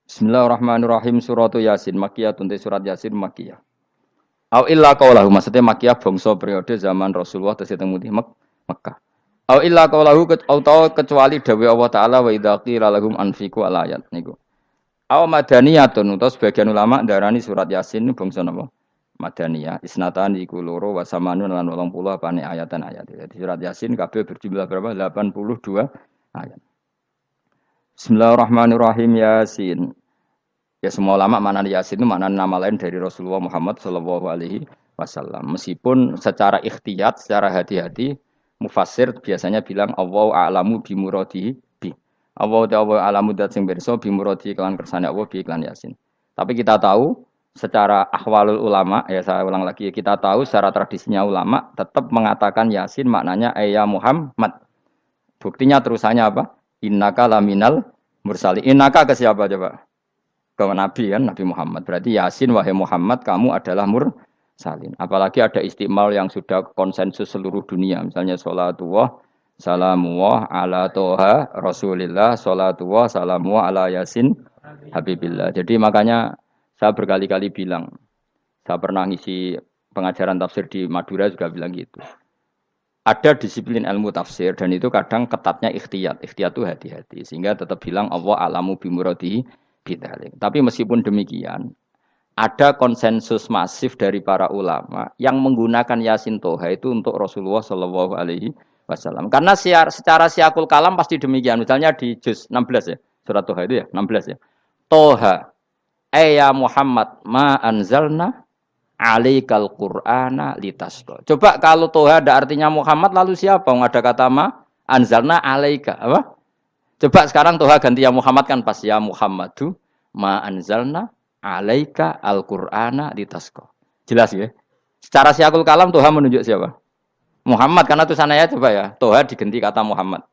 Bismillahirrahmanirrahim. Suratu Yasin Makkiyah te surat Yasin Makkiyah. Au illa qaulahu maksudnya Makkiyah bangsa periode zaman Rasulullah tesih teng Mekkah. Au illa qaulahu kecuali dawuh Allah taala wa idza qila lahum anfiqu alayat niku. Au madaniyatun utawa sebagian ulama darani surat Yasin bangsa napa? Madaniyah. Isnatan iku loro wa samanun lan 80 apane ayatan ayat. Jadi surat Yasin kabeh berjumlah berapa? 82 ayat. Bismillahirrahmanirrahim Yasin. Ya semua ulama makna Yasin itu makna nama lain dari Rasulullah Muhammad Shallallahu Alaihi Wasallam. Meskipun secara ikhtiyat, secara hati-hati, mufassir biasanya bilang Allah a'lamu bimuradi bi. Allah a'lamu dat sing pirsa bimuradi kelan kersane Allah bi iklan Yasin. Tapi kita tahu secara ahwalul ulama, ya saya ulang lagi, kita tahu secara tradisinya ulama tetap mengatakan Yasin maknanya ya Muhammad. Buktinya terusannya apa? Innaka laminal mursali. Innaka ke siapa coba? Ke Nabi kan, Nabi Muhammad. Berarti Yasin wahai Muhammad kamu adalah mursalin. Apalagi ada istimal yang sudah konsensus seluruh dunia. Misalnya sholatullah, salamullah ala toha rasulillah, sholatullah, salamullah ala Yasin habibillah. Jadi makanya saya berkali-kali bilang, saya pernah ngisi pengajaran tafsir di Madura juga bilang gitu. Ada disiplin ilmu tafsir dan itu kadang ketatnya ikhtiyat. Ikhtiyat itu hati-hati. Sehingga tetap bilang Allah alamu bimuradihi bidalik. Tapi meskipun demikian, ada konsensus masif dari para ulama yang menggunakan Yasin Toha itu untuk Rasulullah Shallallahu Alaihi Wasallam. Karena secara siakul kalam pasti demikian. Misalnya di juz 16 ya, surat Toha itu ya, 16 ya. Toha, ya Muhammad, ma anzalna alaikal Qur'ana litasqa. Coba kalau Toha ada artinya Muhammad lalu siapa? Ada kata ma anzalna alaika apa? Coba sekarang Toha ganti ya Muhammad kan pas ya Muhammadu ma anzalna alaika al-Qur'ana litasqa. Jelas ya? Secara siakul kalam Toha menunjuk siapa? Muhammad karena tulisannya coba ya. Toha diganti kata Muhammad.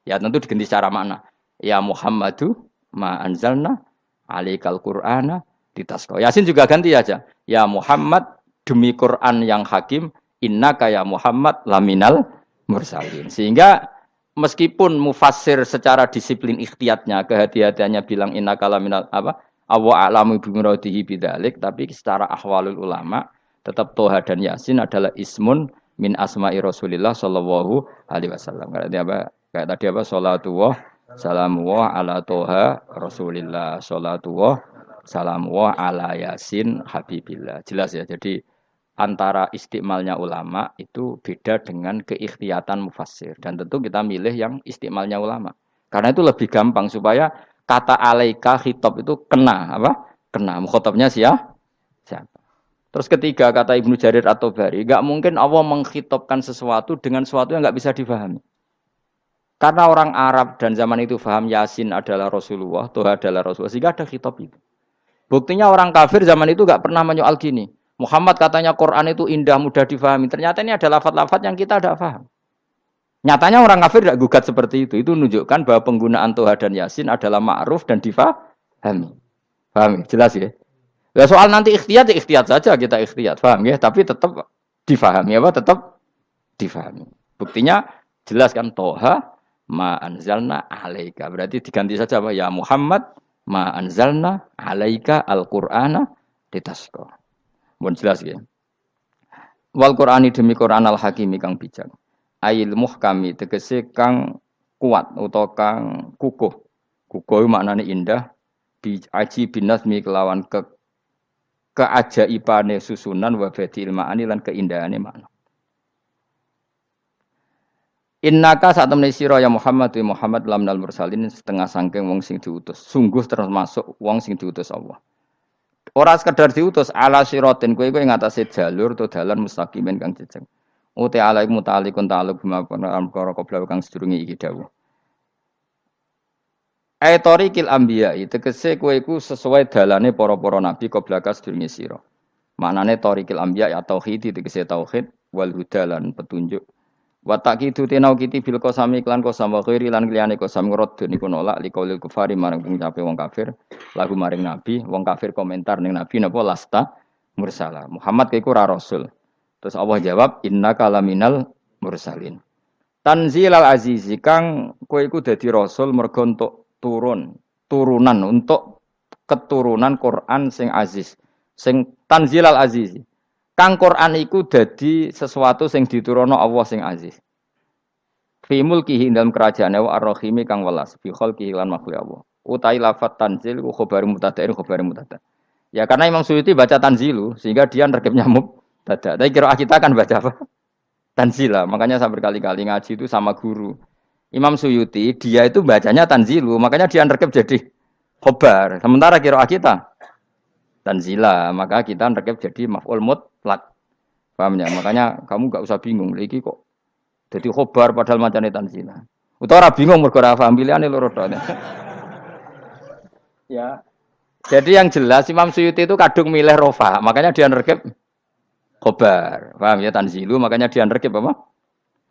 Ya tentu diganti secara makna. Ya Muhammadu ma anzalna alaikal Qur'ana litasqa. Yasin juga ganti aja. Ya Muhammad demi Quran yang hakim innaka ya Muhammad laminal mursalin. Sehingga meskipun mufassir secara disiplin ikhtiyatnya, kehati-hatiannya bilang inna kalaminal apa Allah a'lamu bimuradihi bidzalik, tapi secara ahwalul ulama tetap Toha dan Yasin adalah ismun min asma'i Rasulillah sallallahu alaihi wasallam. Kayak tadi apa salatullah salamullah ala Toha Rasulillah salatullah salamullah ala Yasin habibillah. Jelas ya. Jadi antara istimalnya ulama itu beda dengan keikhtiatan mufassir. Dan tentu kita milih yang istimalnya ulama. Karena itu lebih gampang supaya kata alaika khitab itu kena apa? Kena. Mukhatabnya siapa? Terus ketiga kata Ibnu Jarir atau Bari, nggak mungkin Allah mengkhitabkan sesuatu dengan sesuatu yang nggak bisa difahami. Karena orang Arab dan zaman itu paham Yasin adalah Rasulullah, Toha adalah Rasulullah, sehingga ada khitab itu. Buktinya orang kafir zaman itu nggak pernah menyoal gini. Muhammad katanya Quran itu indah, mudah difahami. Ternyata ini ada lafaz-lafaz yang kita tidak paham. Nyatanya orang kafir tidak gugat seperti itu. Itu menunjukkan bahwa penggunaan Toha dan Yasin adalah ma'ruf dan difahami. Paham ya? Jelas ya? Ya soal nanti ikhtiyat, ya ikhtiyat saja kita ikhtiyat. Paham ya? Tapi tetap difahami. Apa? Tetap difahami. Buktinya jelas kan Toha ma anzalna alaika. Berarti diganti saja apa? Ya Muhammad ma anzalna alaika al-Qur'ana litasqa. Mohon jelas ya. Wal Qur'ani demi Qur'an al hakimi kang bijak. Ail muhkami tegese kang kuat utawa kang kukuh. Kukuh maknane indah bi aji binasmi kelawan keajaibane susunan wa badil ma'ani lan keindahane makna. Innaka saat temne sira ya Muhammad wa Muhammad lamnal mursalin setengah sangking wong sing diutus. Sungguh termasuk wong sing diutus Allah. Ora sekedar diutus ala siratin kowe ing atase jalur to dalan mustaqimin kang jejeg. Uti alaik mutalikun ta'aluk bima perkara qabla kang sedurunge iki dawuh. Tariqil anbiya tegese kowe iku sesuai dalane para-para nabi qabla ka sedurunge sira. Maknane tariqil anbiya ya tauhid tegese tauhid wal hudalan petunjuk. Wa taqidu tenau kiti bil qasami klan qasam wa ghairi lan liyane qasam ngrad niku nolak liqaulil kufari marang pengucape wong kafir lagu maring nabi wong kafir komentar ning nabi napa lasta mursala Muhammad iku ora rasul terus Allah jawab innaka laminal mursalin tanzilal azizi kang kowe iku dadi rasul mergo entuk turunan untuk keturunan Quran sing aziz, sing tanzilal aziz. Kang Quran iku dadi sesuatu sing diturunno Allah sing aziz. Fi mulkihi dalam kerajaane wa ar-rahimi kang welas, fi khalqihi lan makhluk Allah. Utai lafat tanzil ku khabar mubtada khabar mubtada. Ya karena Imam Suyuti baca tanzilu sehingga dia nerkepnya mubtada. Tapi kira kita kan baca apa? Tanzila. Makanya saya berkali-kali ngaji itu sama guru. Imam Suyuti dia itu bacanya tanzilu, makanya dia nerkep jadi khabar. Sementara kira kita tanzila, maka kita nerkep jadi maf'ul mutlaq. Paham ya? Makanya kamu gak usah bingung iki kok jadi khobar padahal macane tanzila. Utawa ora bingung mergo ora paham pilihane loro tok. Ya. Jadi yang jelas Imam Suyuti itu kadung milih rofa, makanya dia nerkep khobar. Paham ya tanzilu, makanya dia nerkep apa?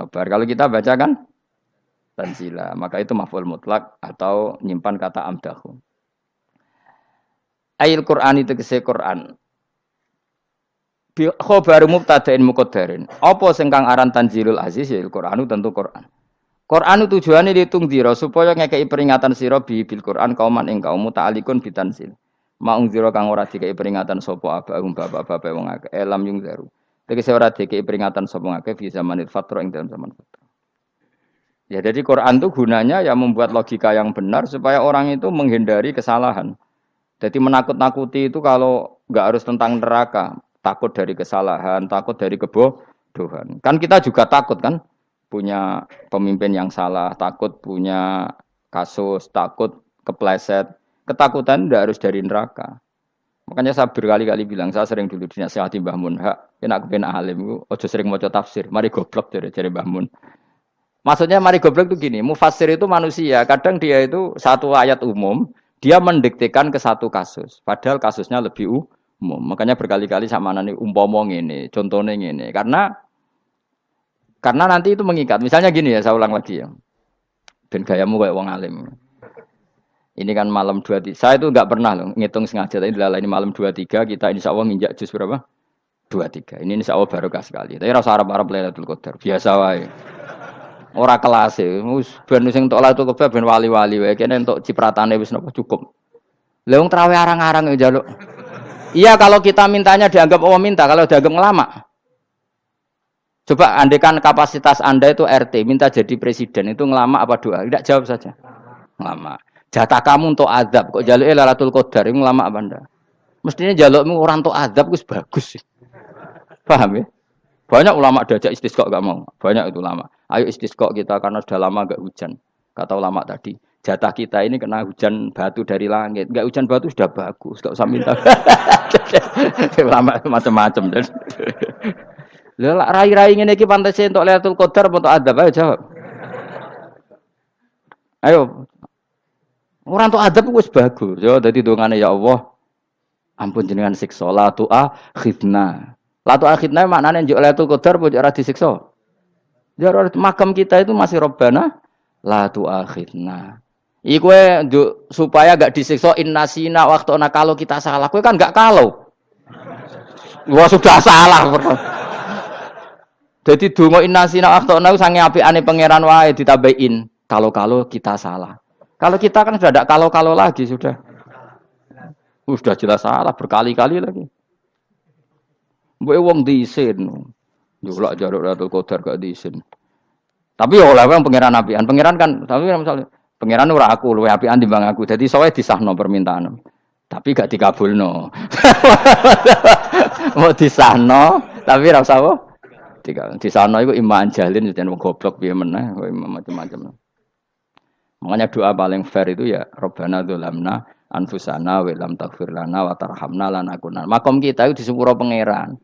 Khobar. Kalau kita baca kan tanzila, maka itu maf'ul mutlak atau nyimpan kata amdahu. Ayil Qur'an itu kese Qur'an. Bi khabaru mubtada'in muqaddarin. Apa sing kang aran tanzilul aziz ya Qur'anu tentu Qur'an. Qur'anu tujuane ditungdira supaya ngekeki peringatan sira bil Qur'an kauman ing kaum muta'alikun bitanzil. Maung zira kang ora dikeki peringatan sapa abahum bapak-bapak wong akeh elam yung zaru. Tegese ora dikeki peringatan sapa akeh fi zamanil fatra ing dalam zaman fatra. Ya jadi Quran itu gunanya ya membuat logika yang benar supaya orang itu menghindari kesalahan. Jadi menakut-nakuti itu kalau enggak harus tentang neraka, takut dari kesalahan, takut dari kebodohan. Kan kita juga takut kan punya pemimpin yang salah, takut punya kasus, takut kepleset. Ketakutan tidak harus dari neraka. Makanya saya berkali-kali bilang, saya sering dulu dinasihati Mbah Mun, hak, aku pengen alim, ojo sering maca tafsir, mari goblok dari Mbah Mun. Maksudnya mari goblok itu gini, mufassir itu manusia, kadang dia itu satu ayat umum, dia mendiktekan ke satu kasus, padahal kasusnya lebih umum. Makanya berkali-kali sama nani umpama ngene, contohnya ngene, karena nanti itu mengikat. Misalnya gini ya, saya ulang lagi ya. Ben gayamu kayak wong alim. Ini kan malam 23. Saya itu enggak pernah loh ngitung sengaja, tapi ini malam 23 kita insya Allah nginjak juz berapa? 23. Ini insya Allah barokah sekali. Tapi rasa Arab-Arab Lailatul Qadar, biasa wae. Ora kelas e. Wis ben sing entuk Lailatul Qadar ben wali-wali wae. Kene entuk cipratane wis napa cukup. Lah wong traweh arang-arang ya njaluk. Iya kalau kita mintanya dianggap Allah minta, kalau dianggap ngelama. Coba andekan kapasitas Anda itu RT, minta jadi presiden, itu ngelama apa doa? Tidak, jawab saja. Ngelama. Jatah kamu untuk azab, kok jaluknya Lailatul Qadar, itu ngelama apa Anda? Mestinya jalukmu orang untuk azab, itu bagus. Paham ya? Banyak ulama diajak istisqa gak mau. Banyak itu ulama. Ayo istisqa kita karena sudah lama gak hujan. Kata ulama tadi, jatah kita ini kena hujan batu dari langit. Gak hujan batu sudah bagus, gak usah minta. Ulama macam-macam. Lah rai-rai ngene iki pantese entuk Lailatul Qadar apa entuk adab ayo jawab. Ayo. Ora entuk adab wis bagus. Yo dadi dongane ya Allah. Ampun jenengan siksa la tu'akhidna. La tu'akhidna maknane njuk Lailatul Qadar apa ora disiksa? Ya makam kita itu masih Rabbana la tu'akhidna. Iku supaya gak disiksa innasina waqtuna kalau kita salah. Kowe kan gak kalau. Wah sudah salah. Jadi donga innasina akhtana sange apikane pangeran wae ditambahin kalau kita salah. Kalau kita kan sudah tidak kalau lagi sudah. Sudah jelas salah berkali-kali lagi. Mbok wong diisin. Njulak jaruk Lailatul Qadar gak diisin. Tapi ya oleh pangeran apian. Pangeran kan tapi misalnya pangeran ora aku luwe apian timbang aku. Jadi sowe disahno permintaan. Tapi gak dikabulno. Mau disahno tapi ora usah apa? Di sana itu iman jalin dan goblok piye meneh macam-macam. Makanya doa paling fair itu ya Rabbana dzalamna anfusana wa lam taghfir lana wa tarhamna lanakunanna. Makom kita itu di sepuro pangeran.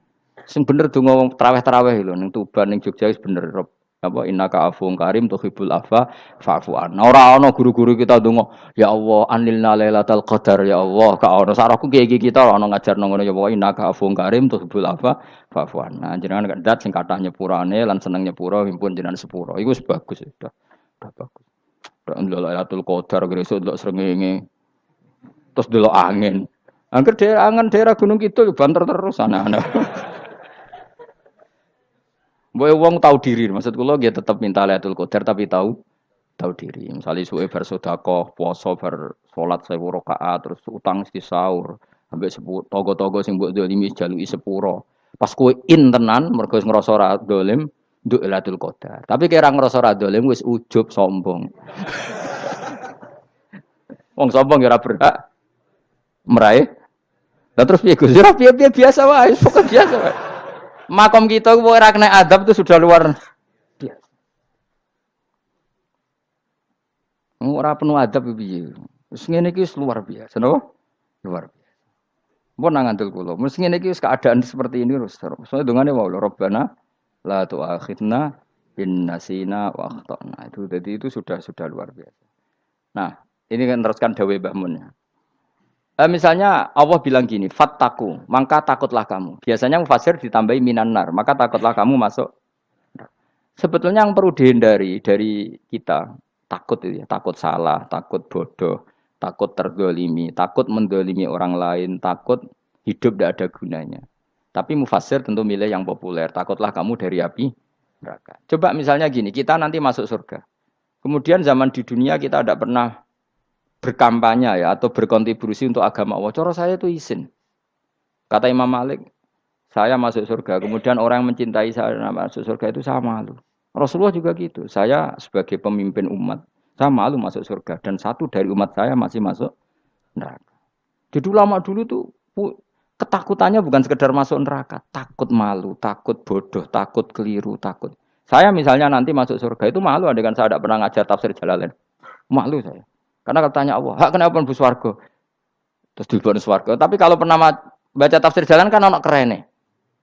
Sing bener donga traweh-traweh lho ning Tuban ning Jogja wis bener apa innaka afuwun karim tuhibbul afwa fa'fu anna. Ora ana guru-guru kita donga ya Allah anilna lailatul qadar ya Allah ka ono saraku kiye kita ora ono ngajarno ngono ya Allah innaka afuwun karim tuhibbul afwa fa'fu anna. Jenengan kandat sing kathah nyepurane lan seneng nyepuro himpun jenengan sepuro. Iku wis bagus sudah. Udah bagus. Ndelok lailatul qadar gresuk ndelok srengenge. Terus ndelok angin. Angger daerah Gunung Kidul banter terus anak-anak. Boy wong tahu diri, maksud kula dia tetap minta Lailatul Qadar tapi tahu tahu diri. Misalnya suwe bar sedekah, puasa bar salat 1000 rakaat, terus utang mesti sahur, ambek togo-togo sing mbok dolimi jaluki sepuro. Pas kowe tenan mergo ngrasa ora dolim, nduk Lailatul Qadar. Tapi kira ngrasa ora dolim wis ujub sombong. Wong sombong ya ora berhak meraih. Lah terus piye Gus? Ya piye biasa wae, pokok biasa wae. Makom kita kok ora kena adab itu sudah luar biasa. Ora penuh adab piye. Wis ngene iki wis luar biasa, napa? Luar biasa. Mun nang ngandel kula, mesti ngene iki wis keadaan seperti ini terus. Soale dongane wae Rabbana la tu'akhidna in nasina wa akhtana. Itu jadi itu sudah luar biasa. Nah, ini kan teruskan dawuh Mbah Mun. Misalnya Allah bilang gini, fattaku, maka takutlah kamu. Biasanya mufasir ditambahi minan nar, maka takutlah kamu masuk. Sebetulnya yang perlu dihindari dari kita, takut itu ya, takut salah, takut bodoh, takut terdolimi, takut mendolimi orang lain, takut hidup tidak ada gunanya. Tapi mufasir tentu milih yang populer, takutlah kamu dari api neraka. Coba misalnya gini, kita nanti masuk surga. Kemudian zaman di dunia kita tidak pernah berkampanye ya atau berkontribusi untuk agama Allah. Cara saya itu izin. Kata Imam Malik, saya masuk surga. Kemudian orang yang mencintai saya masuk surga itu saya malu. Rasulullah juga gitu. Saya sebagai pemimpin umat, saya malu masuk surga. Dan satu dari umat saya masih masuk neraka. Jadi ulama dulu tuh ketakutannya bukan sekedar masuk neraka, takut malu, takut bodoh, takut keliru, takut. Saya misalnya nanti masuk surga itu malu, dengan saya tidak pernah ngajar tafsir Jalalain. Malu saya. Karena katanya Allah, hak kenapa pun swarga? Terus dibon swarga. Tapi kalau pernah baca tafsir jalan kan anak keren nih.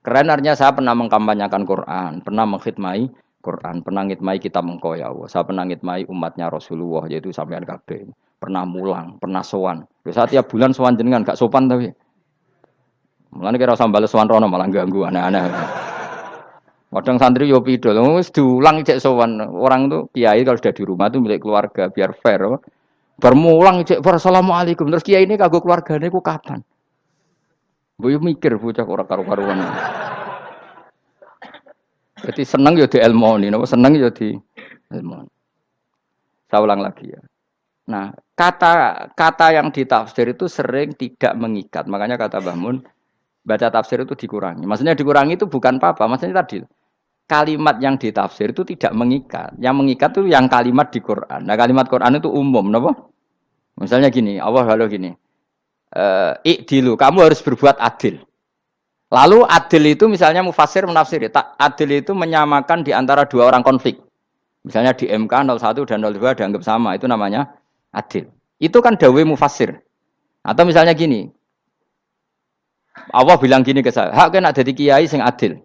Keren artinya saya pernah mengkampanyakan Quran, pernah mengkhidmati Quran, pernah ngitmai kitab engkau ya Allah. Saya pernah ngitmai umatnya Rasulullah yaitu sampean kabeh. Pernah mulang, pernah sowan. Saya tiap bulan sowan jenengan gak sopan tapi. Mulane kira usah bales sowan rono malah ganggu aneh-aneh. Kadang santri yo pidol, wis diulang cek sowan. Orang tuh kiai kalau sudah di rumah tuh milik keluarga biar fair. Bermulang cek assalamualaikum terus kiai ini kagok keluargane ku kapan? Mbok mikir bocah ora karo-karuan. Jadi seneng ya di ilmoni, napa seneng ya di ilmoni. Saya ulang lagi ya. Nah, kata yang ditafsir itu sering tidak mengikat. Makanya kata Mbah Mun, baca tafsir itu dikurangi. Maksudnya dikurangi itu bukan apa-apa, maksudnya tadi kalimat yang ditafsir itu tidak mengikat. Yang mengikat itu yang kalimat di Quran. Nah, kalimat Quran itu umum, napa? Misalnya gini, Allah lalu gini. Ikdilu, kamu harus berbuat adil. Lalu adil itu misalnya mufasir menafsiri, adil itu menyamakan di antara dua orang konflik. Misalnya di MK 01 dan 02 dianggap sama, itu namanya adil. Itu kan dawai mufasir. Atau misalnya gini, Allah bilang gini ke saya, hak kena jadi kiai sing adil.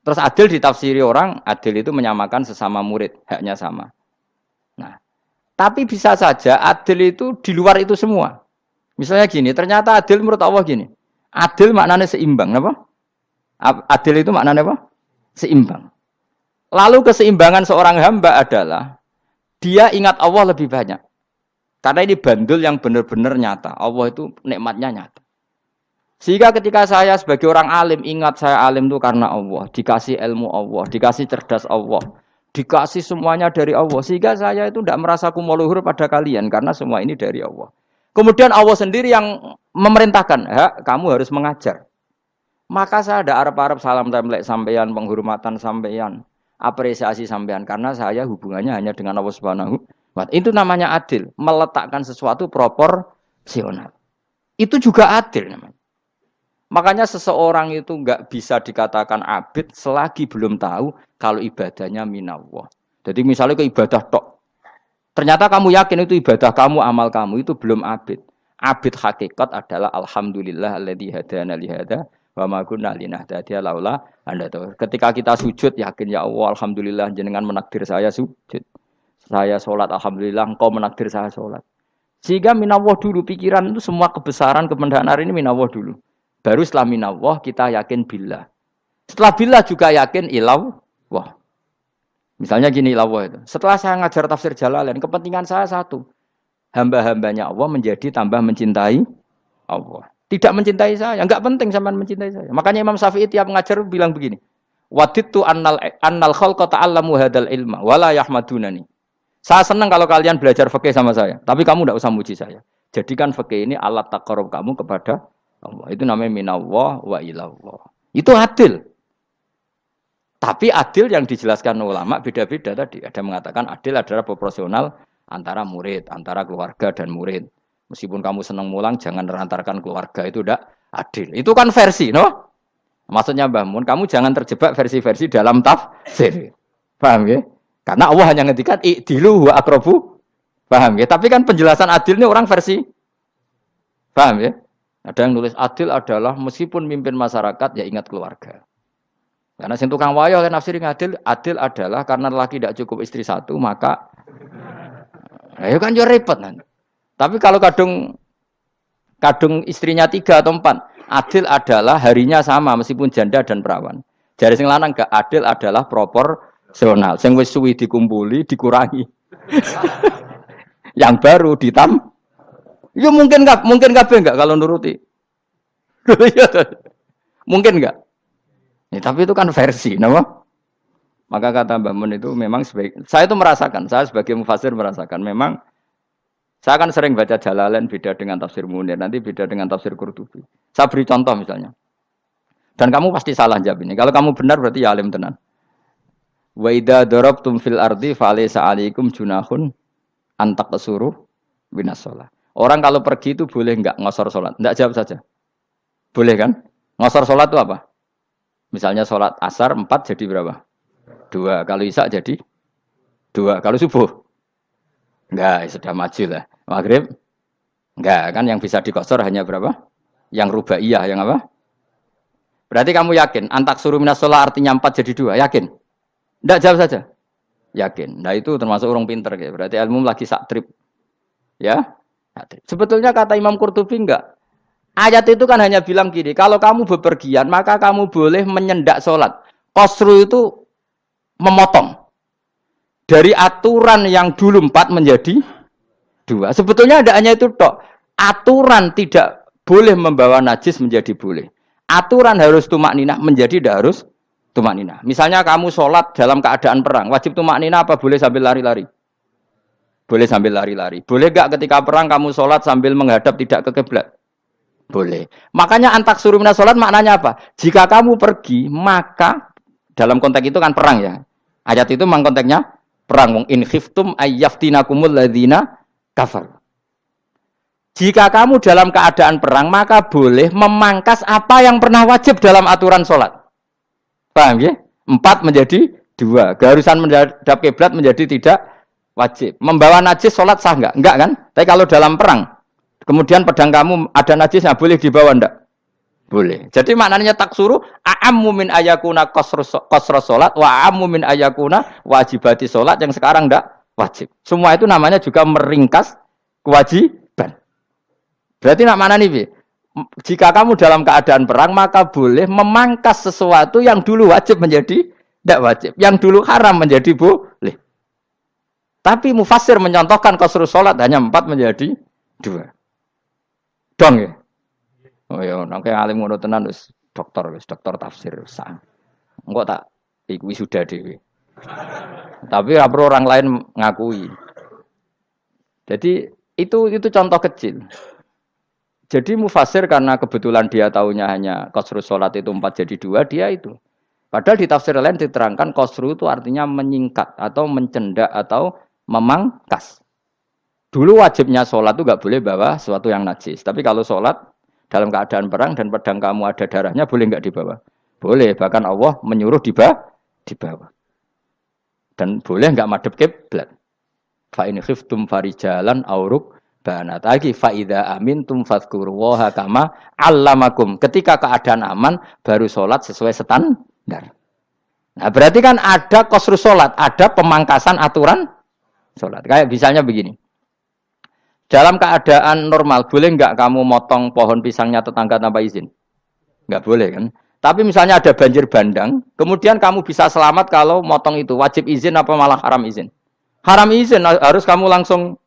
Terus adil ditafsiri orang, adil itu menyamakan sesama murid, haknya sama. Nah, tapi bisa saja adil itu di luar itu semua. Misalnya gini, ternyata adil menurut Allah gini. Adil maknanya seimbang, apa? Adil itu maknanya apa? Seimbang. Lalu keseimbangan seorang hamba adalah dia ingat Allah lebih banyak. Karena ini bandul yang benar-benar nyata. Allah itu nikmatnya nyata. Sehingga ketika saya sebagai orang alim ingat saya alim itu karena Allah, dikasih ilmu Allah, dikasih cerdas Allah, dikasih semuanya dari Allah. Sehingga saya itu tidak merasa kumuluhur pada kalian karena semua ini dari Allah. Kemudian Allah sendiri yang memerintahkan, kamu harus mengajar. Maka saya ada arep-arep salam templek sampeyan, penghormatan sampeyan, apresiasi sampeyan karena saya hubungannya hanya dengan Allah Subhanahu wa Ta'ala. Itu namanya adil, meletakkan sesuatu proporsional. Itu juga adil namanya. Makanya seseorang itu enggak bisa dikatakan abid selagi belum tahu kalau ibadahnya minallah. Jadi misalnya ke ibadah tok. Ternyata kamu yakin itu ibadah kamu, amal kamu itu belum abid. Abid hakikat adalah alhamdulillah alladzi hadana li hada wa ma kunna linahtadiya laula anda tahu. Ketika kita sujud yakin ya Allah alhamdulillah jenengan menakdir saya sujud. Saya salat alhamdulillah engkau menakdir saya salat. Sehingga minallah dulu pikiran itu semua kebesaran kemendahan ini minallah dulu. Baru setelah minallah kita yakin billah. Setelah billah juga yakin illallah. Misalnya gini illallah itu. Setelah saya ngajar tafsir Jalalain, kepentingan saya satu. Hamba-hambanya Allah menjadi tambah mencintai Allah. Tidak mencintai saya, enggak penting sampean mencintai saya. Makanya Imam Syafi'i tiap ngajar bilang begini. Wadittu annal khalqa ta'allamu hadal ilma wala yahmadunani. Saya senang kalau kalian belajar fikih sama saya, tapi kamu tidak usah muji saya. Jadikan fikih ini alat taqarrub kamu kepada Allah. Itu namanya minallah wa ilallah. Itu adil. Tapi adil yang dijelaskan ulama beda-beda tadi. Ada mengatakan adil adalah proporsional antara murid, antara keluarga dan murid. Meskipun kamu senang mulang, jangan merantarkan keluarga, itu tidak adil. Itu kan versi, no? Maksudnya Mbah Mun, kamu jangan terjebak versi-versi dalam tafsir. Paham ya? Karena Allah hanya ngendikan i'dilu wa aqrabu. Paham ya? Tapi kan penjelasan adil ini orang versi. Paham ya? Ada yang nulis adil adalah meskipun mimpin masyarakat ya ingat keluarga. Karena sing tukang wayo oleh nafsir adil adalah karena laki tidak cukup istri satu maka ya kan yo repot nanti. Tapi kalau kadung istrinya 3 atau 4, adil adalah harinya sama meskipun janda dan perawan. Jari sing lanang gak adil adalah proporsional. Sing wis suwi dikumpuli dikurangi. Yang baru ya mungkin kabeh enggak kalau nuruti. Mungkin enggak? Ya, tapi itu kan versi, nama. Maka kata Mbah Mun itu memang saya itu merasakan, saya sebagai mufassir merasakan memang saya kan sering baca Jalalain beda dengan tafsir Munir, nanti beda dengan tafsir Qurtubi. Saya beri contoh misalnya. Dan kamu pasti salah jawab ini. Kalau kamu benar berarti ya alim tenan. Wa idza darabtum fil ardi falaysa 'alaikum junahun an taqsuru binas shalah. Orang kalau pergi itu boleh enggak ngosor salat? Enggak, jawab saja. Boleh kan? Ngosor salat itu apa? Misalnya salat asar 4 jadi berapa? 2. Kalau isya jadi 2. Kalau subuh? Enggak, sudah maju lah. Maghrib? Enggak, kan yang bisa dikosor hanya berapa? Yang rubaiyah, yang apa? Berarti kamu yakin antak suruh minas sholat artinya 4 jadi 2, yakin? Enggak, jawab saja. Yakin. Nah itu termasuk orang pinter ya. Berarti ilmu lagi sak trip. Ya? Sebetulnya kata Imam Qurtubi enggak. Ayat itu kan hanya bilang gini, kalau kamu bepergian maka kamu boleh menyendak sholat. Qasru itu memotong. Dari aturan yang dulu 4 menjadi 2. Sebetulnya tidak hanya itu tok. Aturan tidak boleh membawa najis menjadi boleh. Aturan harus tumak ninah menjadi tidak harus tumak ninah. Misalnya kamu sholat dalam keadaan perang, wajib tumak ninah apa boleh sambil lari-lari? Boleh sambil lari-lari. Boleh gak ketika perang kamu sholat sambil menghadap tidak ke kiblat? Boleh. Makanya antak suruh minas sholat maknanya apa? Jika kamu pergi, maka dalam konteks itu kan perang ya. Ayat itu memang konteksnya perang. In khiftum ayyaftinakumul ladzina kafar. Jika kamu dalam keadaan perang, maka boleh memangkas apa yang pernah wajib dalam aturan sholat. Paham ya? 4 menjadi 2. Keharusan menghadap kiblat menjadi tidak wajib. Membawa najis sholat sah enggak? Enggak kan? Tapi kalau dalam perang, kemudian pedang kamu ada najisnya, boleh dibawa enggak? Boleh. Jadi maknanya taksuru a'ammu min ayakuna qasra sholat wa a'ammu min ayakuna wajibati sholat yang sekarang enggak wajib. Semua itu namanya juga meringkas kewajiban. Berarti nak mana nih? Jika kamu dalam keadaan perang maka boleh memangkas sesuatu yang dulu wajib menjadi tidak wajib, yang dulu haram menjadi boleh. Tapi mufassir mencontohkan qasrus salat hanya 4 menjadi 2. Dong ya. Oh ya, nek alim ngono tenan wis dokter tafsir wis. Engko tak iku wisuda dhewe. Tapi ora perlu orang lain ngakui. Jadi itu contoh kecil. Jadi mufassir karena kebetulan dia tahunya hanya qasrus salat itu 4 jadi 2, dia itu. Padahal di tafsir lain diterangkan qasru itu artinya menyingkat atau mencendak atau memangkas. Dulu wajibnya sholat itu nggak boleh bawa sesuatu yang najis. Tapi kalau sholat dalam keadaan perang dan pedang kamu ada darahnya, boleh nggak dibawa? Boleh. Bahkan Allah menyuruh dibawa. Dan boleh nggak madhep kiblat. Fa in khiftum farijalan auruk banat lagi fa idza amintum fadhkurullaha kama 'allamakum. Ketika keadaan aman baru sholat sesuai standar. Nah, berarti kan ada qasrus sholat, ada pemangkasan aturan sholat. Kayak misalnya begini. Dalam keadaan normal, boleh nggak kamu motong pohon pisangnya tetangga tanpa izin? Nggak boleh kan? Tapi misalnya ada banjir bandang, kemudian kamu bisa selamat kalau motong itu. Wajib izin apa malah haram izin? Haram izin, harus kamu langsung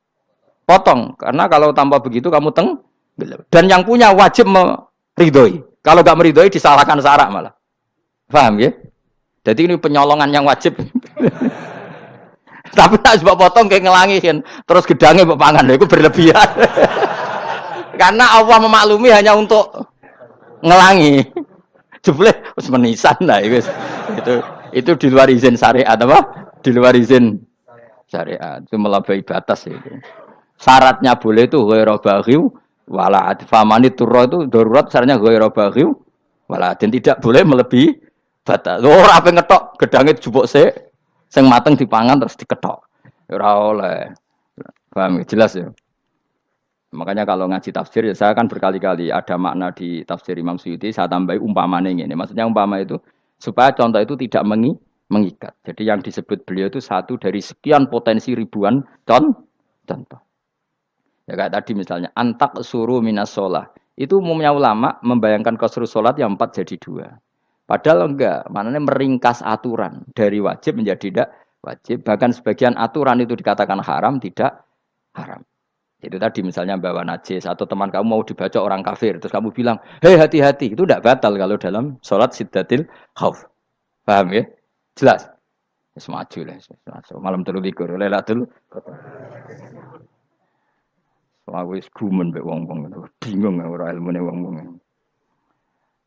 potong. Karena kalau tanpa begitu kamu tenggelam. Dan yang punya wajib meridhoi. Kalau nggak meridhoi disalahkan syarak malah. Paham ya? Jadi ini penyolongan yang wajib. Tapi tak coba potong kayak ngelangi kan. Terus gedangnya mbok pangan lho iku berlebihan. Karena Allah memaklumi hanya untuk ngelangi. Jebule wis menisan lah itu. Itu di luar izin syariat apa? Di luar izin syariat. Itu melampaui batas itu. Syaratnya boleh itu ghairu baghiw wala famani turra itu darurat syaratnya ghairu baghiw wala dan tidak boleh melebihi batas. Ora ape ngetok gedange jupuk sik sing mateng dipangan terus diketok. Ora oleh. Paham jelas ya. Makanya kalau ngaji tafsir ya saya kan berkali-kali ada makna di tafsir Imam Suyuti saya tambahi umpamanya ini. Maksudnya umpama itu supaya contoh itu tidak mengikat. Jadi yang disebut beliau itu satu dari sekian potensi ribuan contoh. Ya kayak tadi misalnya antak suruh minas sholah. Itu umumnya ulama membayangkan qasru sholat yang 4 jadi 2. Padahal enggak, maknanya meringkas aturan dari wajib menjadi tidak wajib. Bahkan sebagian aturan itu dikatakan haram, tidak haram. Itu tadi misalnya bawa najis atau teman kamu mau dibaca orang kafir, terus kamu bilang, hei hati-hati, itu tidak batal kalau dalam sholat siddatil khauf. Paham ya? Jelas? Semaju lah, malam terlikur, lelatul. Aku wis gumen mbek wong-wong bingung ora ilmune wong-wong.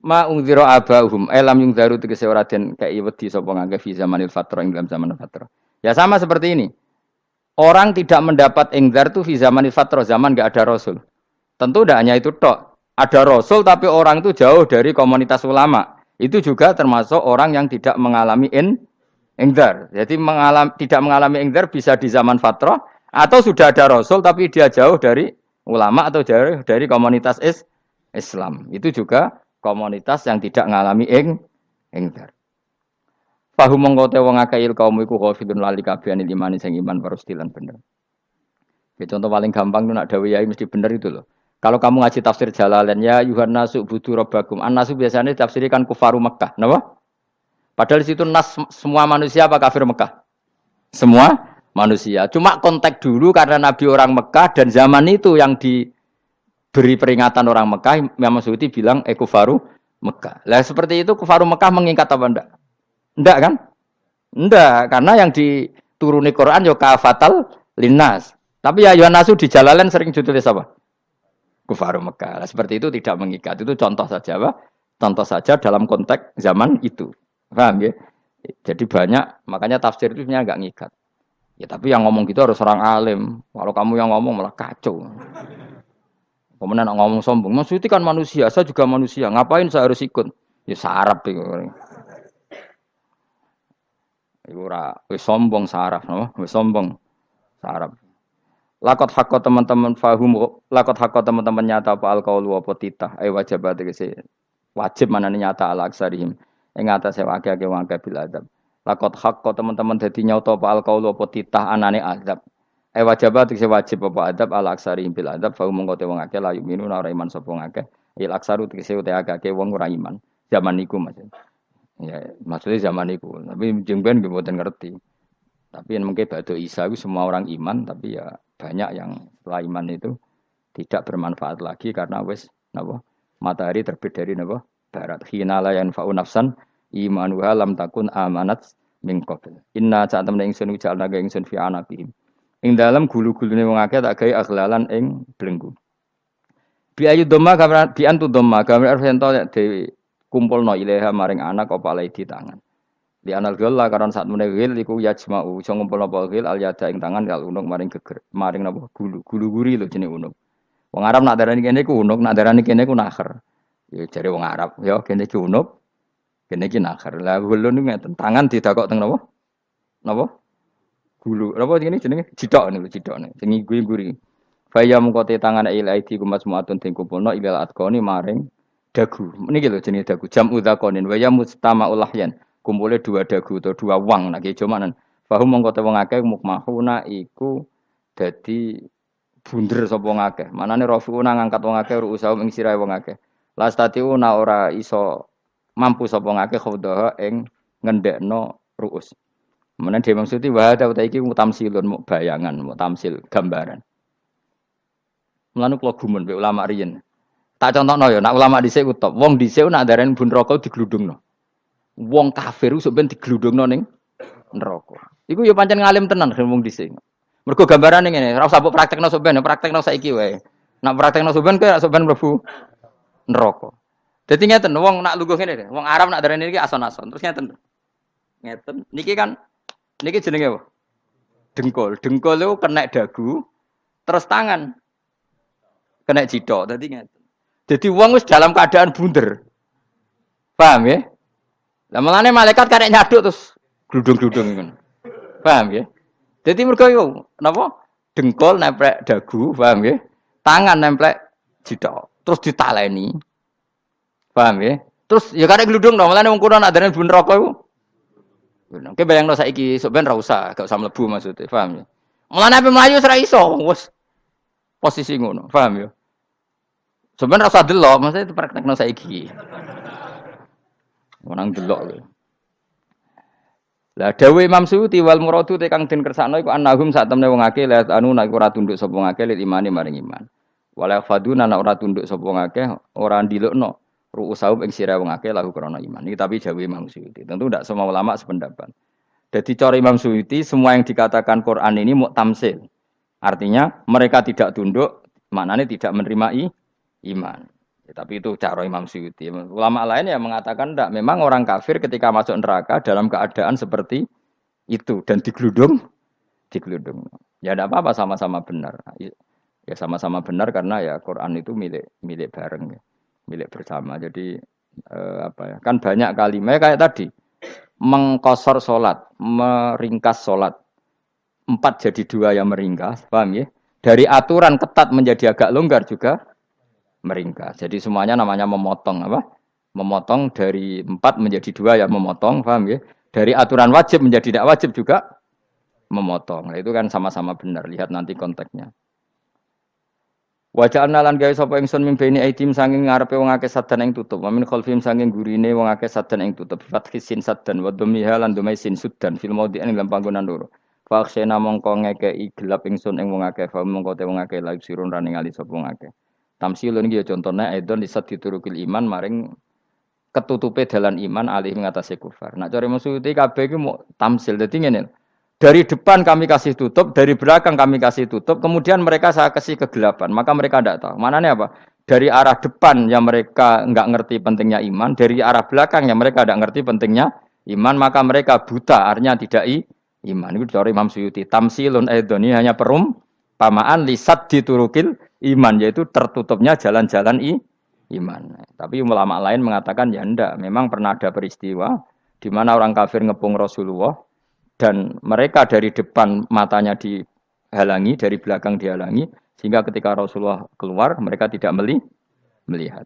Ma ungzira abahum elam yung daru tegese ora den kei wedi sapa ngangge fi zamanil fatra ing dalam zaman fatra. Ya sama seperti ini. Orang tidak mendapat ingzar itu fi zamanil fatra, zaman enggak ada rasul. Tentu tidak hanya itu tok. Ada rasul tapi orang itu jauh dari komunitas ulama. Itu juga termasuk orang yang tidak mengalami ingzar. Jadi tidak mengalami ingzar bisa di zaman fatrah atau sudah ada rasul tapi dia jauh dari ulama atau jauh dari komunitas Islam. Itu juga komunitas yang tidak mengalami ingzar. Fahum mongko te wong akeh kaum iku khafidun lali kabehane imani sing iman parustilan bener. Ya, contoh paling gampang itu nak dawuh yai mesti bener itu loh. Kalau kamu ngaji tafsir Jalalain ya Yuhannasu budu rabbakum. An-nasu biasanya ditafsirkan kufaru Mekah, napa? Padahal di situ nas semua manusia apa kafir Mekah? Semua manusia. Cuma konteks dulu karena Nabi orang Mekah dan zaman itu yang diberi peringatan orang Mekah, Imam Suyuti bilang kufaru Mekah. Lah seperti itu kufaru Mekah mengikat apa enggak? Enggak kan? Enggak, karena yang dituruni Quran yo kafatal linnas. Tapi ya Yuhannasu di Jalalain sering ditulis apa? Kufaru Mekah. Nah, seperti itu tidak mengikat. Itu contoh saja, Pak. Contoh saja dalam konteks zaman itu. Paham ya? Jadi banyak, makanya tafsir itu sebenarnya enggak ngikat. Ya tapi yang ngomong gitu harus orang alim. Kalau kamu yang ngomong malah kacau. Kemudian ngomong sombong, maksudnya kan manusia, saya juga manusia. Ngapain saya harus ikut? Ya sarap itu. Iku ora wis sombong saraf, no? Wis sombong saraf. Lakot hakko teman-teman fahum, lakot hakko teman-teman nyata apa alqaulu apa titah, wajib tegese wajib manane nyata ala aksarihim. Ing atase akeh-akeh wong akeh bil adab. Lakot hakko teman-teman dadi nyata apa alqaulu apa titah anane azab. Wajib tegese wajib apa adab ala aksarihim bil adab, fahum mongko te wong akeh la yuminuna ora iman sapa wong akeh. Il aksaru tegese ute akeh wong ora iman. Zaman niku maksud. Ya, maksudnya zaman itu. Tapi jengben gue buatan ngerti. Tapi yang mungkin batu Isa itu semua orang iman, tapi ya banyak yang setelah iman itu tidak bermanfaat lagi karena wes napa matahari terbit dari napa barat. Hina la yanfa'u nafsan imanuha lam takun amanat min qabl. Inna sa'atamna ingsun jalna ga ingsun fi anaqihim. Ing dalam gulu-gulune wong akeh tak gawe aghlalan ing belenggu. Bi ayu dhamma gambar bi antu dhamma gambar arfento dewi kumpulno ilaha maring anak apa alai di tangan. Di anal gila karon saat meneh gil iku yajma'u iso ngumpulno apa gil al yada ing tangan kal unuk maring geger maring napa gulu-guri lho jenenge unuk. Wong Arab nak darani kene iku unuk, nak darani kene iku nakher. Ya jare wong Arab, ya kene iki unuk, kene iki nakher. Lah gulun niku ngeten, tangan didakok teng napa? Napa? Gulu. Napa jenenge? Jidok niku jidokne. Sing guri-guri. Faya mengkote tangan ilaidi kumas muatun ting kumpulno ilal atqoni maring dagu. Niki lho jenenge dagu. Jam udzakonin wa ya mustamaul lahyan. Kumpule dua dagu atau dua wang nek jomanan. Fahum mongko te wong akeh mukmahuna iku dadi bunder sapa wong akeh. Manane rafiuna ngangkat wong akeh ruusaum ing sirahe wong akeh. Lastatiuna ora iso mampu sapa wong akeh khodaha ing ngendekno ruus. Menan dhewe maksudi wa ta iki mutamsilun mu bayangan, mutamsil gambaran. Mulane kula gumun mbek ulama riyen. Tak contohno ya, nak ulama dhisik ku top. Wong dhisik nak darani bun rokok digludungno. Wong kafir sok ben digludungno ning neraka. Iku ya pancen ngalim tenan ngomong dhisik. Mergo gambarane ngene, ora usah mbok praktekno sampean, praktekno saiki wae. Nak praktekno sampean kowe sampean mlebu neraka. Dadi ngeten, wong nak lungguh ngene, wong Arab nak darani iki ason-ason. Terus ngeten. Ngeten. Niki kan niki jenenge apa? Dengkul. Dengkul itu kena dagu, terus tangan kena jidok. Dadi ngeten. Dadi wong wis dalam keadaan bunder. Paham ya? Lah mulane malaikat karek nyaduk terus gludung-gludung ngono. Paham ya? Jadi mergo iku napa? Dengkul nemplek dagu, paham ya? Tangan nemplek jidok. Terus ditaleni. Paham ya? Terus ya karek gludung dong, mulane wong kuno nak darane bun neraka iku. Oke bayangno saiki sok ben ra usah, gak usah mlebu maksudnya, paham ya? Mulane ape mlayu wis ra iso, wis posisi ngono, paham ya? Sebenarnya rasa delok, maksudnya itu praktekno saiki. Orang delok lho. Lah dawuh Imam Suyuti wal muradu te kang den kersakno iku annahum sak temne wong akeh la anu nek ora tunduk sapa ngakeh lil imani maring iman. Wala faduna nek ora tunduk sapa ngakeh ora ndilukno ru'usahum ing sira wong akeh lahu krana iman. Iki tapi dawuh Imam Suyuti. Tentu ndak semua ulama sependapat. Jadi cara Imam Suyuti semua yang dikatakan Quran ini muktamsil. Artinya mereka tidak tunduk, maknanya tidak menerima iman. Ya, tapi itu cara Imam Suyuti. Ulama lain yang mengatakan tidak. Memang orang kafir ketika masuk neraka dalam keadaan seperti itu dan digeludung. Ya tidak apa-apa sama-sama benar. Ya sama-sama benar karena ya Quran itu milik bareng, ya. Milik bersama. Jadi apa ya? Kan banyak kalimat kayak tadi mengkosor solat, meringkas solat. 4 jadi 2 yang meringkas, paham ya? Dari aturan ketat menjadi agak longgar juga meringkas. Jadi semuanya namanya memotong apa? Memotong dari 4 menjadi 2 ya memotong, paham ya? Dari aturan wajib menjadi tidak wajib juga memotong. Nah, itu kan sama-sama benar. Lihat nanti konteksnya. Wajah analan gawe sapa ingsun mimpeni aitim sanging ngarepe wong akeh sadan ing tutup. Wa min khalfim sanging gurine wong akeh sadan ing tutup. Fathisin sadan wa dhammiha lan dumai sin sudan fil maudhi'in ing panggonan loro. Fa akhsena mongko ngekeki gelap ingsun ing wong akeh fa mongko te wong akeh laik sirun rane ngali sapa wong akeh. Tamsilun iki ya contone aidon disat diturukil iman maring ketutupe dalan iman alih ngatasé kufar. Nak cara maksudé kabeh iki mau tamsil. Dadi ngene. Dari depan kami kasih tutup, dari belakang kami kasih tutup, kemudian mereka saya kasih kegelapan. Maka mereka tidak tahu. Mananya apa? Dari arah depan yang mereka enggak ngerti pentingnya iman, dari arah belakang yang mereka tidak ngerti pentingnya iman, maka mereka buta, artinya tidak iman. Itu dari Imam Suyuti. Tamsilun aidoni hanya perumpamaan lisat diturukil iman, yaitu tertutupnya jalan-jalan iman. Tapi ulama lain mengatakan ya enggak, memang pernah ada peristiwa di mana orang kafir ngepung Rasulullah dan mereka dari depan matanya dihalangi, dari belakang dihalangi, sehingga ketika Rasulullah keluar mereka tidak melihat.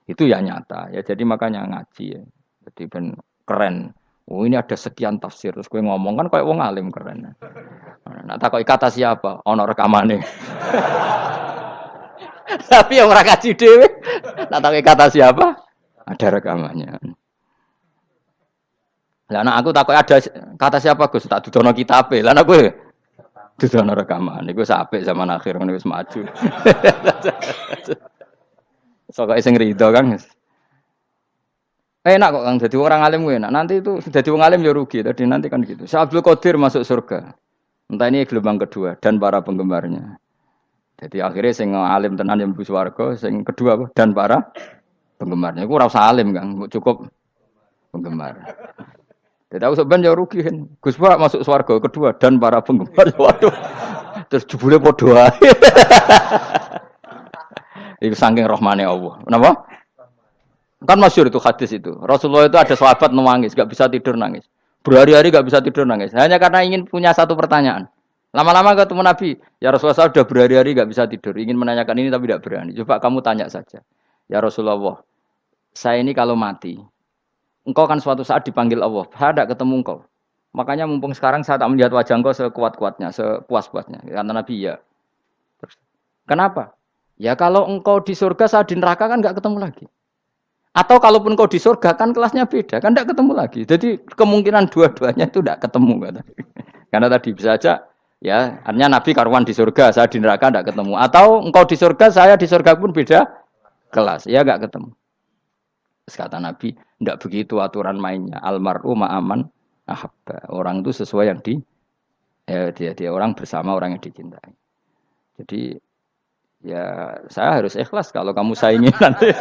Itu ya nyata. Ya jadi makanya ngaji ya. Jadi ben keren. Oh ini ada sekian tafsir. Terus gue ngomong kan kayak wong alim keren. Nah takoki kata siapa? Ono rekamane. Tapi yang ora kaji dhewe. Nah takoki kata siapa? Ada rekamannya. Lah anak aku takut ada kata siapa Gus tak dudono kitabe. Lah anak kowe dudono rekaman. Iku apik zaman akhir ngene wis maju. Sok sing rido Kang. Enak kok Kang dadi orang alim kuwi enak. Nanti itu dadi wong alim ya rugi. Tadi nanti kan gitu. Syekh Abdul Qadir masuk surga. Entah ini gelombang kedua dan para penggemarnya. Jadi akhirnya sing alim tenan yang mlebu swarga, sing kedua apa? Dan para penggemarnya. Iku ora usah alim Kang, cukup penggemar. Jadi aku sebenarnya rugi kan. Gus Pak masuk swarga kedua dan para penggemar. Waduh. Terus jebule padha ae. Iku saking rahmane Allah. Kenapa? Kan masyhur itu hadis itu. Rasulullah itu ada sahabat nangis, enggak bisa tidur nangis. Berhari-hari enggak bisa tidur nangis. Hanya karena ingin punya satu pertanyaan. Lama-lama ketemu Nabi, ya Rasulullah saya sudah berhari-hari enggak bisa tidur, ingin menanyakan ini tapi tidak berani. Coba kamu tanya saja. Ya Rasulullah, saya ini kalau mati engkau kan suatu saat dipanggil Allah. Saya tidak ketemu engkau. Makanya mumpung sekarang saya tak melihat wajah engkau sekuat-kuatnya, sepuas-puasnya. Karena Nabi ya. Terus, kenapa? Ya kalau engkau di surga, saya di neraka kan enggak ketemu lagi. Atau kalaupun engkau di surga kan kelasnya beda, kan enggak ketemu lagi. Jadi kemungkinan dua-duanya itu enggak ketemu. Karena tadi bisa saja, ya artinya Nabi karuan di surga, saya di neraka enggak ketemu. Atau engkau di surga, saya di surga pun beda kelas. Ya enggak ketemu. Kata Nabi, tidak begitu aturan mainnya. Almaru ma'aman ahabba. Orang itu sesuai yang dia orang bersama orang yang dicintai. Jadi ya saya harus ikhlas kalau kamu saingi nanti.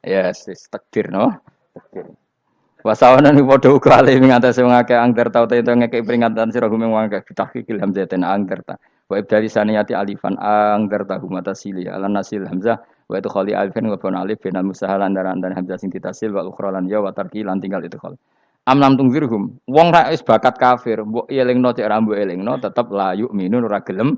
Ya, takdir no. Takdir. Wasawana ni padha uga ale ngatasi wong akeh angger tau te ngekek peringatan sira gumeng wong akeh tahqiqil hamzatin angger ta. Wa ibdali saniyati alifan angger ta humata sili ala nasil hamzah wa itu khali alifan wa bana alif binal musahalan dan hamzah sing ditasil wa ukhra lan ya wa tarki lan tinggal itu khali. Amlam tungzirhum wong ra wis bakat kafir mbok elingno cek ra mbok elingno tetep la yu'minun ora gelem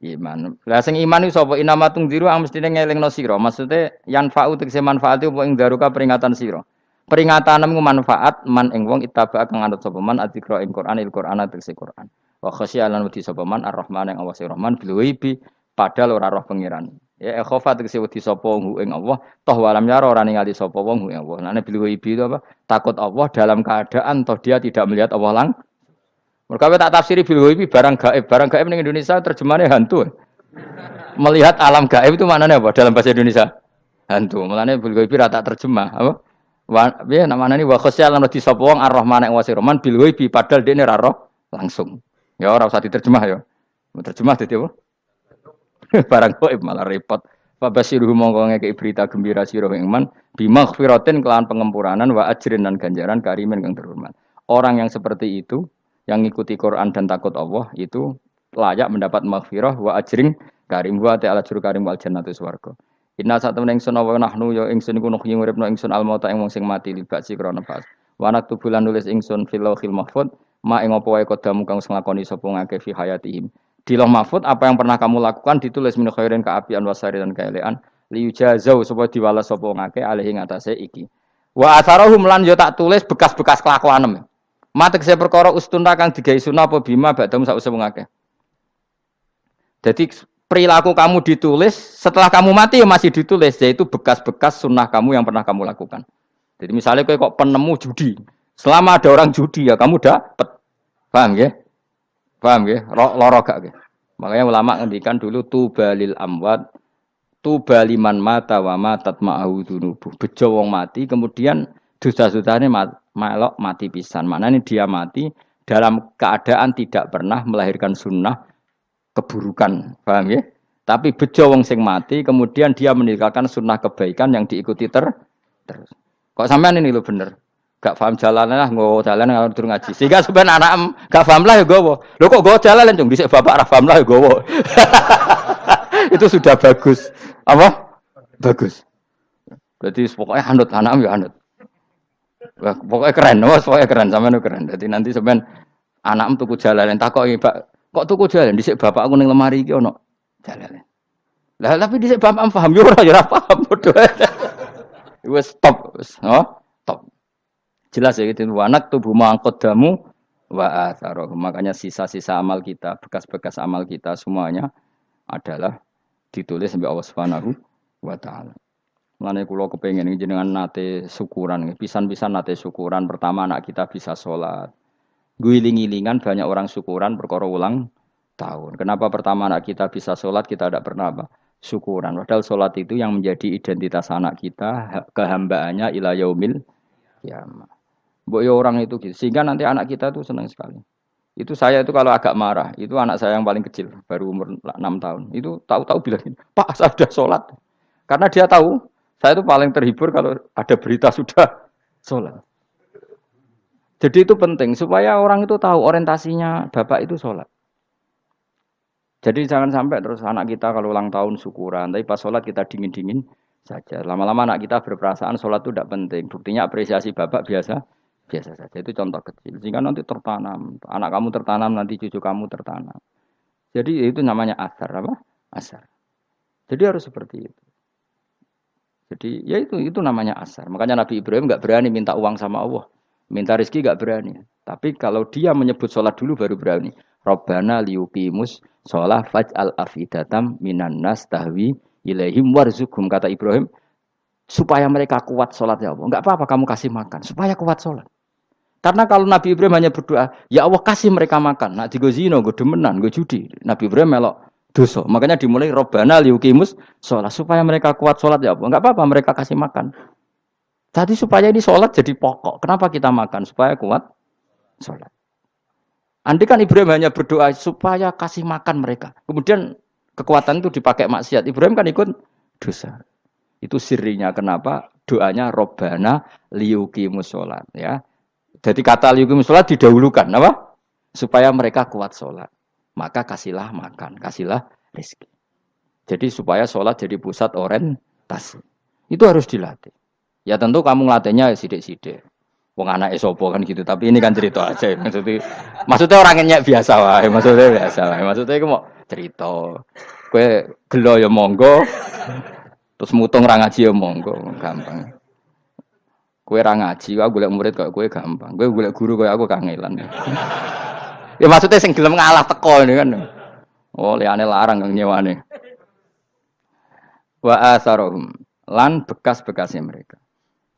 iman. Lah sing iman iku sapa inama tungziru ang mestine ngelingno sira. Maksude yan fa'u tegese manfaat apa ing daruka peringatan sira. Peringatanmu manfaat man ing wong ittaba kang anut sapa man adzikra ing Quran tegese Quran. Wa khasyialan wedi sapa man ar-Rahman ing Allah Rahman bil ghaibi padahal ora roh pangeran. Ya khofa tegese wedi sapa ing Allah toh walam yara ora ningali sapa wong ing Allah. Nane bil ghaibi itu apa? Takut Allah dalam keadaan toh dia tidak melihat Allah langsung. Mereka tak tafsiri bil ghaibi barang gaib. Barang gaib ning Indonesia terjemahannya hantu. Melihat alam gaib itu maknanya apa dalam bahasa Indonesia? Hantu. Mulane bil ghaibi ra tak terjemah, apa? Ya namanya ini wa khosya lan di sapa wong ar-Rahman ing wasi Rahman bil ghaibi padahal dene ra roh langsung. Ya ora usah diterjemah ya. Terjemah dadi apa? Barang gaib malah repot. Fa basiruhu mongko ngekeki berita gembira sira ing man bimaghfiratin kelawan pengempuranan wa ajrin dan ganjaran karimin kang terhormat. Orang yang seperti itu yang ngikuti Quran dan takut Allah itu layak mendapat maghfirah wa ajrin karim wa ta'ala juru karim wal jannatu swarga. Inna satamene ingsun wa nahnu ya ingsun iku nuhyi nguripno ingsun almauta ing wong sing mati libasi krana pas. Wa naktu bulan nulis ingsun fil lauhil mahfuz ma ing apa wae kodamu kang nglakoni sapa ngake fi hayatihim. Di lauh mahfuz apa yang pernah kamu lakukan ditulis min khairin kaapian wasari dan kaelean liyujazau supaya diwales sapa ngake alih ing atase iki. Wa atharahum lan yo tak tulis bekas-bekas kelakuanem. Matek saya perkara ustuna kang digawe sunah apa bima badam sause wong akeh. Jadi perilaku kamu ditulis setelah kamu mati ya masih ditulis yaitu bekas-bekas sunnah kamu yang pernah kamu lakukan. Jadi misalnya kok penemu judi, selama ada orang judi ya kamu dapat, paham ya? Paham ya? Loro gak ya? Makanya ulama ngendikan dulu tubalil amwat, tubaliman mata wa matat ma'ahu dunubuh. Bejo wong mati kemudian dosa-dosane melok mati pisan. Maknanya dia mati dalam keadaan tidak pernah melahirkan sunnah keburukan, paham ya? Tapi bejo wong sing mati, kemudian dia meninggalkan sunnah kebaikan yang diikuti terus. Kok sampean ini lo bener? Gak paham jalannya lah, nggo jalan kalau turun ngaji. Sehingga sebenarnya anak gak paham lah ya gowo. Lo kok gowo jalan cung? Dhisik bapak ra paham lah ya gowo. Itu sudah bagus. Apa? Bagus. Berarti pokoknya anut anak ya anut. Wah, pokoknya keren, pokoknya keren sampean keren. Jadi nanti sampean anakmu tuku jalan takoki, Pak. Kok tuku jalan dhisik bapak aku ning lemari iki ono jalan. Lah tapi dhisik bapak paham yo ora paham padha. Wis stop, wis, stop. Jelas ya gitu. Wanak tubuh mangkodamu wa atharoh. Makanya sisa-sisa amal kita, bekas-bekas amal kita semuanya adalah ditulis sampai Allah Subhanahu wa taala. Mulane kula kepengin jenengan nate syukuran, pisan-pisan nate syukuran. Pertama anak kita bisa sholat. Guling-gilingan banyak orang syukuran perkara ulang tahun. Kenapa pertama anak kita bisa sholat kita tidak pernah apa? Syukuran. Padahal sholat itu yang menjadi identitas anak kita, kehambaannya ila yaumil kiamah. Mbok ya orang itu gitu. Sehingga nanti anak kita itu senang sekali. Itu saya itu kalau agak marah, itu anak saya yang paling kecil, baru umur 6 tahun. Itu tahu-tahu bilang, "Pak, saya sudah sholat." Karena dia tahu, saya itu paling terhibur kalau ada berita sudah sholat. Jadi itu penting supaya orang itu tahu orientasinya bapak itu sholat. Jadi jangan sampai terus anak kita kalau ulang tahun syukuran, tapi pas sholat kita dingin-dingin saja. Lama-lama anak kita berperasaan sholat itu tidak penting. Buktinya apresiasi bapak biasa saja. Itu contoh kecil. Sehingga nanti tertanam, anak kamu tertanam, nanti cucu kamu tertanam. Jadi itu namanya asar apa? Asar. Jadi harus seperti itu. Jadi ya itu namanya asar. Makanya Nabi Ibrahim nggak berani minta uang sama Allah. Minta rezeki gak berani. Tapi kalau dia menyebut sholat dulu baru berani. Rabbana liyuqimus sholat faj'al afidatam minan nas tahwi ilaihim warzuqhum. Kata Ibrahim, supaya mereka kuat sholat ya Allah. Enggak apa-apa kamu kasih makan. Supaya kuat sholat. Karena kalau Nabi Ibrahim hanya berdoa, ya Allah kasih mereka makan. Nak digo zina, go demenan, go judi. Nabi Ibrahim melok dosa. Makanya dimulai Rabbana liyuqimus sholat. Supaya mereka kuat sholat ya Allah. Enggak apa-apa mereka kasih makan. Jadi supaya ini sholat jadi pokok. Kenapa kita makan? Supaya kuat sholat. Andai kan Ibrahim hanya berdoa supaya kasih makan mereka. Kemudian kekuatan itu dipakai maksiat. Ibrahim kan ikut dosa. Itu sirinya kenapa doanya Robbana liyuqimus sholat. Ya. Jadi kata liyuqimus sholat didahulukan. Apa? Supaya mereka kuat sholat. Maka kasihlah makan, kasihlah rezeki. Jadi supaya sholat jadi pusat orientasi. Itu harus dilatih. Ya tentu kamu ngelatihnya sidik-sidik. Wong anak esopo kan gitu. Tapi ini kan cerita aja. Maksudnya orangnya biasa wae. Maksudnya biasa wae. Maksudnya itu mau cerita. Kue gelo ya monggo. Terus mutung ra ngaji ya monggo. Gampang. Kue ra ngaji, aku golek murid kok kue gampang. Kue golek guru kok aku kangelan. Ya maksudnya sing gelem ngalah teko ini kan. Oh, liane larang kang nyewane. Wa asarohum lan bekas-bekasnya mereka.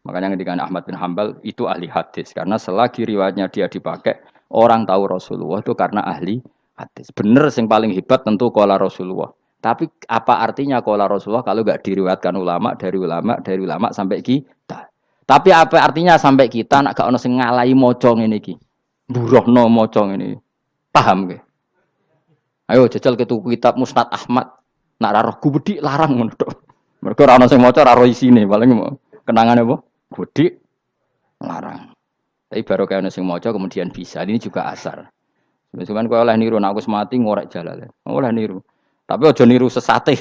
Makanya ketika Ahmad bin Hambal itu ahli hadis karena selagi riwayatnya dia dipakai orang tahu Rasulullah itu karena ahli hadis. Bener yang paling hebat tentu qala Rasulullah. Tapi apa artinya qala Rasulullah kalau enggak diriwayatkan ulama dari ulama sampai kita. Tapi apa artinya sampai kita nak gak ono sing ngalahi maca ngene iki. Mburohno maca ngene. Paham nggih? Ayo jajal ke tuku kitab Musnad Ahmad. Nak ra roh gubedi larang ngono tok. Mergo ora ono sing maca ra roh isine, paling kenangane apa? Gudi larang. Tapi baru kayak nasi mojo kemudian bisa. Ini juga asar. Cuman kau oleh niru, aku semati ngorek jalan. Oleh niru. Tapi ojo niru sesate.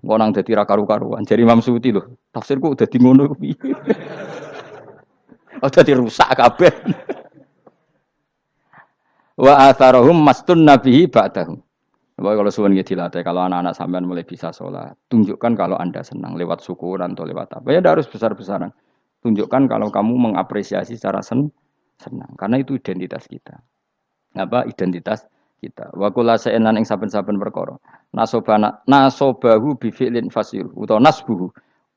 Kau nang jadi karu-karuan. Jadi Imam Suyuti loh. Tafsirku udah di ngono. Udah dirusak kabeh. Wa atharahum mastun nabihi ba'dahum. Kalau suwun nggih dilatih, kalau anak-anak sampean mulai bisa sholat, tunjukkan kalau Anda senang lewat syukuran atau lewat apa. Ya harus besar-besaran. Tunjukkan kalau kamu mengapresiasi secara senang, karena itu identitas kita. Apa identitas kita? Wa kullu shay'in ing saben-saben perkara. Nasobahu bi fi'lin fasir utawa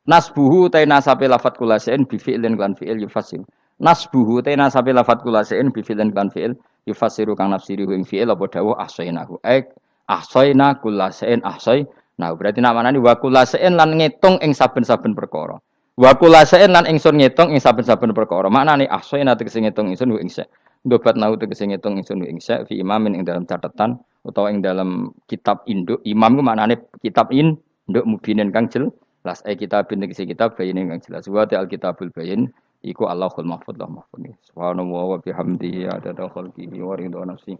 nasbuhu ta nasabe lafat kullu shay'in bi fi'lin lan fi'il yufasir. Nasbuhu ta nasabe lafat kullu shay'in bi fi'lin lan fi'il yufasiru kang nafsiri ing fi'il apa dawuh ahsainahu. Ahsaina kullu shay'in ahsai. Nah, berarti namane wa kullu shay'in lan ngitung ing saben-saben perkara. Wa kulasain lan ingsun ngitung ing saben-saben perkara. Maknane ahsaina tegese ngitung ingsun ing sak. Dobat nau tegese ngitung ingsun ing sak fi imamin ing dalam catatan utawa ing dalam kitab induk. Imam ku maknane kitab induk mubinin kang jelas. Kitabin tegese kitab bayin kang jelas. Wa al kitabul bayin iku Allahul mahfuz lah mahfuz. Subhanallah wa bihamdihi adada khalqihi wa ridha nafsi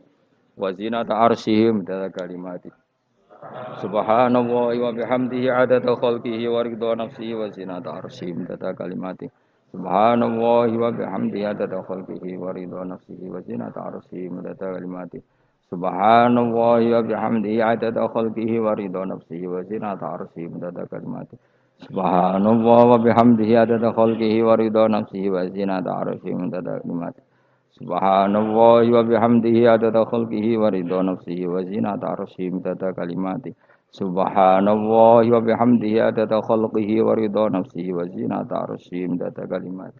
wa zinata arsyihim da kalimati. Subhanallah wa bihamdihi adada khalqihi wa ridha nafsihi wa zinata arsyihi tata kalimati. Subhanallah wa bihamdihi adada khalqihi wa ridha nafsihi wa zinata arsyihi tata kalimati. Subhanallah wa bihamdihi adada khalqihi wa ridha nafsihi wa zinata arsyihi tata kalimati. Subhanallah wa bihamdihi adada khalqihi wa ridha nafsihi wa zinata arsyihi tata kalimati. Subhanallah wa bihamdihi adada khalqihi wa ridha nafsihi wa zinata arsyihi tata kalimati. Subhanallah wa bihamdihi adada khalqihi wa ridha nafsihi wa zinata arsyihi tata kalimati.